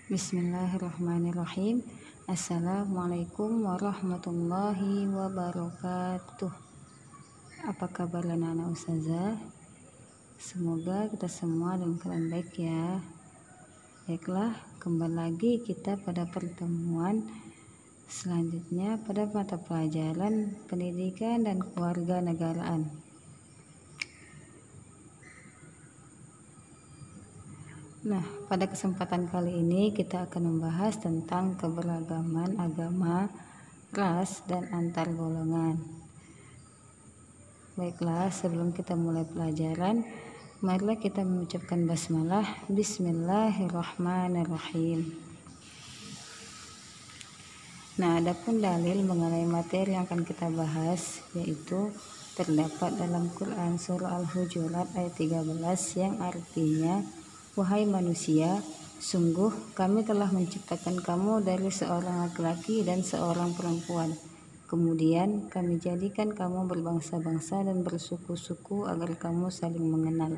Bismillahirrahmanirrahim. Assalamualaikum warahmatullahi wabarakatuh. Apa kabar anak-anak ustazah? Semoga kita semua dalam keadaan baik ya. Baiklah, kembali lagi kita pada pertemuan selanjutnya pada mata pelajaran pendidikan dan kewarganegaraan. Nah, pada kesempatan kali ini kita akan membahas tentang keberagaman agama, ras, dan antar golongan. Baiklah, sebelum kita mulai pelajaran, marilah kita mengucapkan basmalah. Bismillahirrahmanirrahim. Nah, adapun dalil mengenai materi yang akan kita bahas yaitu terdapat dalam Quran surah Al-Hujurat ayat 13 yang artinya, wahai manusia, sungguh kami telah menciptakan kamu dari seorang laki-laki dan seorang perempuan. Kemudian kami jadikan kamu berbangsa-bangsa dan bersuku-suku agar kamu saling mengenal.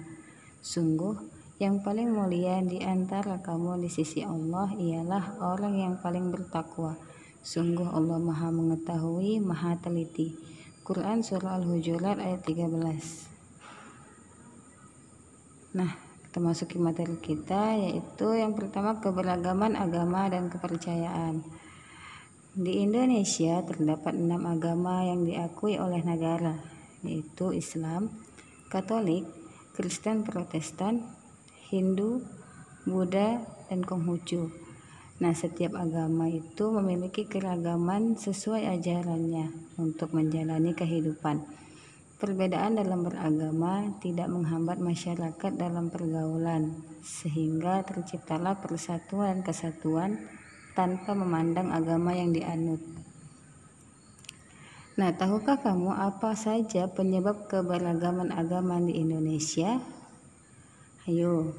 Sungguh yang paling mulia di antara kamu di sisi Allah ialah orang yang paling bertakwa. Sungguh Allah Maha Mengetahui, Maha Teliti. Quran surah Al-Hujurat ayat 13. Nah, kita masuki materi kita, yaitu yang pertama keberagaman agama dan kepercayaan. Di Indonesia terdapat 6 agama yang diakui oleh negara, yaitu Islam, Katolik, Kristen Protestan, Hindu, Buddha, dan Konghucu. Nah, setiap agama itu memiliki keragaman sesuai ajarannya untuk menjalani kehidupan. Perbedaan dalam beragama tidak menghambat masyarakat dalam pergaulan, sehingga terciptalah persatuan dan kesatuan tanpa memandang agama yang dianut. Nah, tahukah kamu apa saja penyebab keberagaman agama di Indonesia? Ayo,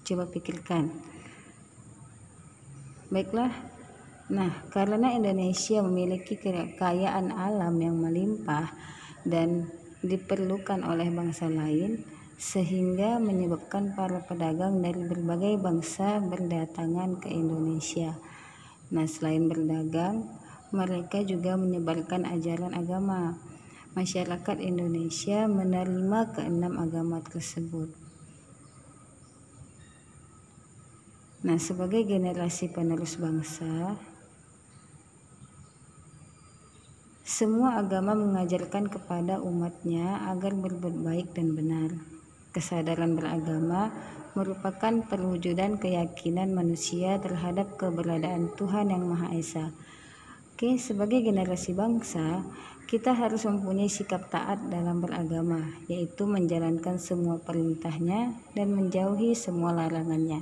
coba pikirkan. Baiklah, nah karena Indonesia memiliki kekayaan alam yang melimpah dan diperlukan oleh bangsa lain, sehingga menyebabkan para pedagang dari berbagai bangsa berdatangan ke Indonesia. Nah, selain berdagang, mereka juga menyebarkan ajaran agama. Masyarakat Indonesia menerima keenam agama tersebut. Nah, sebagai generasi penerus bangsa, semua agama mengajarkan kepada umatnya agar berbuat baik dan benar. Kesadaran beragama merupakan perwujudan keyakinan manusia terhadap keberadaan Tuhan Yang Maha Esa. Oke, sebagai generasi bangsa, kita harus mempunyai sikap taat dalam beragama, yaitu menjalankan semua perintahnya dan menjauhi semua larangannya.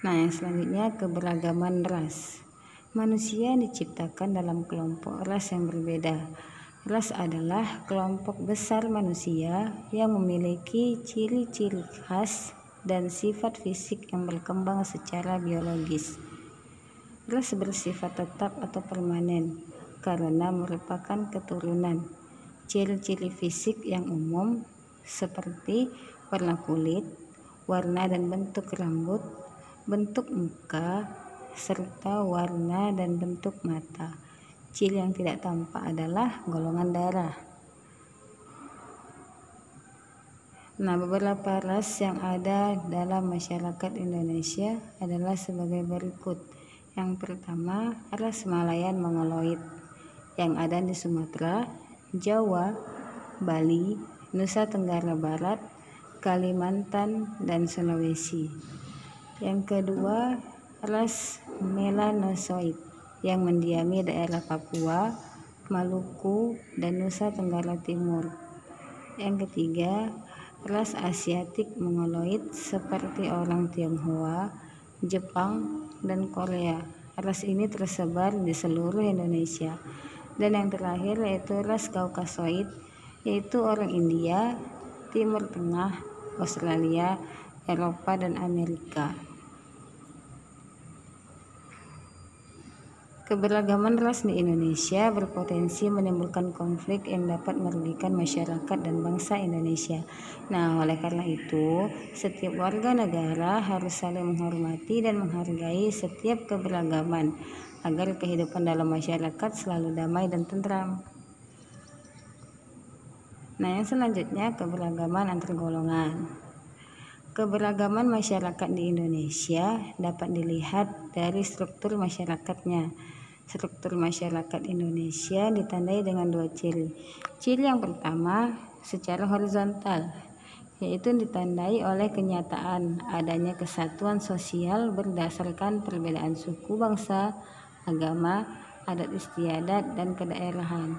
Nah, yang selanjutnya keberagaman ras. Manusia diciptakan dalam kelompok ras yang berbeda. Ras adalah kelompok besar manusia yang memiliki ciri-ciri khas dan sifat fisik yang berkembang secara biologis. Ras bersifat tetap atau permanen karena merupakan keturunan. Ciri-ciri fisik yang umum seperti warna kulit, warna dan bentuk rambut, bentuk muka, serta warna dan bentuk mata. Ciri yang tidak tampak adalah golongan darah. Nah, beberapa ras yang ada dalam masyarakat Indonesia adalah sebagai berikut. Yang pertama, ras Malayan Mongoloid yang ada di Sumatera, Jawa, Bali, Nusa Tenggara Barat, Kalimantan, dan Sulawesi. Yang kedua, ras Melanosoid yang mendiami daerah Papua, Maluku, dan Nusa Tenggara Timur. Yang ketiga, ras Asiatik Mongoloid seperti orang Tionghoa, Jepang, dan Korea. Ras ini tersebar di seluruh Indonesia. Dan yang terakhir yaitu ras Kaukasoid, yaitu orang India, Timur Tengah, Australia, Eropa, dan Amerika. Keberagaman ras di Indonesia berpotensi menimbulkan konflik yang dapat merugikan masyarakat dan bangsa Indonesia. Nah, oleh karena itu, setiap warga negara harus saling menghormati dan menghargai setiap keberagaman agar kehidupan dalam masyarakat selalu damai dan tentram. Nah, yang selanjutnya keberagaman antar golongan. Keberagaman masyarakat di Indonesia dapat dilihat dari struktur masyarakatnya. Struktur masyarakat Indonesia ditandai dengan dua ciri. Ciri yang pertama secara horizontal, yaitu ditandai oleh kenyataan adanya kesatuan sosial berdasarkan perbedaan suku, bangsa, agama, adat istiadat, dan kedaerahan.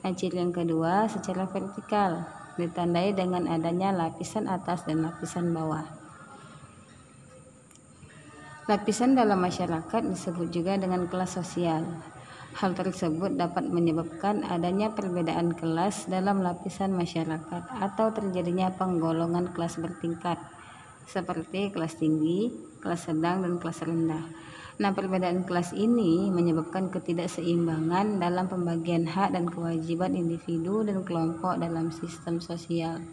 Nah, ciri yang kedua secara vertikal, ditandai dengan adanya lapisan atas dan lapisan bawah. Lapisan dalam masyarakat disebut juga dengan kelas sosial. Hal tersebut dapat menyebabkan adanya perbedaan kelas dalam lapisan masyarakat atau terjadinya penggolongan kelas bertingkat seperti kelas tinggi, kelas sedang, dan kelas rendah. Nah, perbedaan kelas ini menyebabkan ketidakseimbangan dalam pembagian hak dan kewajiban individu dan kelompok dalam sistem sosial.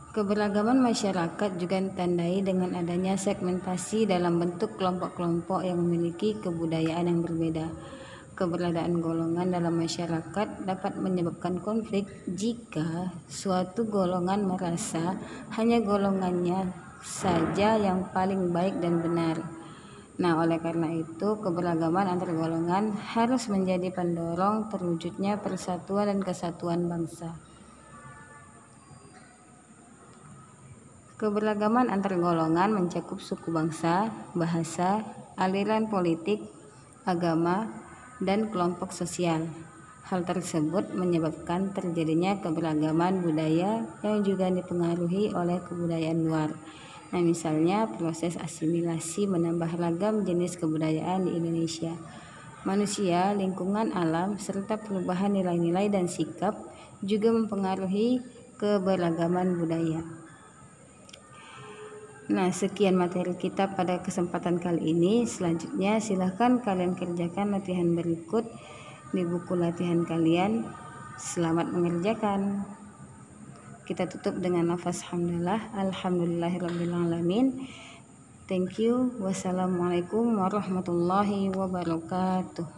Keberagaman masyarakat juga ditandai dengan adanya segmentasi dalam bentuk kelompok-kelompok yang memiliki kebudayaan yang berbeda. Keberadaan golongan dalam masyarakat dapat menyebabkan konflik jika suatu golongan merasa hanya golongannya saja yang paling baik dan benar. Nah, oleh karena itu, keberagaman antar golongan harus menjadi pendorong terwujudnya persatuan dan kesatuan bangsa. Keberagaman antar golongan mencakup suku bangsa, bahasa, aliran politik, agama, dan kelompok sosial. Hal tersebut menyebabkan terjadinya keberagaman budaya yang juga dipengaruhi oleh kebudayaan luar. Nah, misalnya proses asimilasi menambah ragam jenis kebudayaan di Indonesia. Manusia, lingkungan alam, serta perubahan nilai-nilai dan sikap juga mempengaruhi keberagaman budaya. Nah, sekian materi kita pada kesempatan kali ini. Selanjutnya silahkan kalian kerjakan latihan berikut di buku latihan kalian. Selamat mengerjakan. Kita tutup dengan lafaz hamdalah. Alhamdulillahirrabbilalamin. Thank you. Wassalamualaikum warahmatullahi wabarakatuh.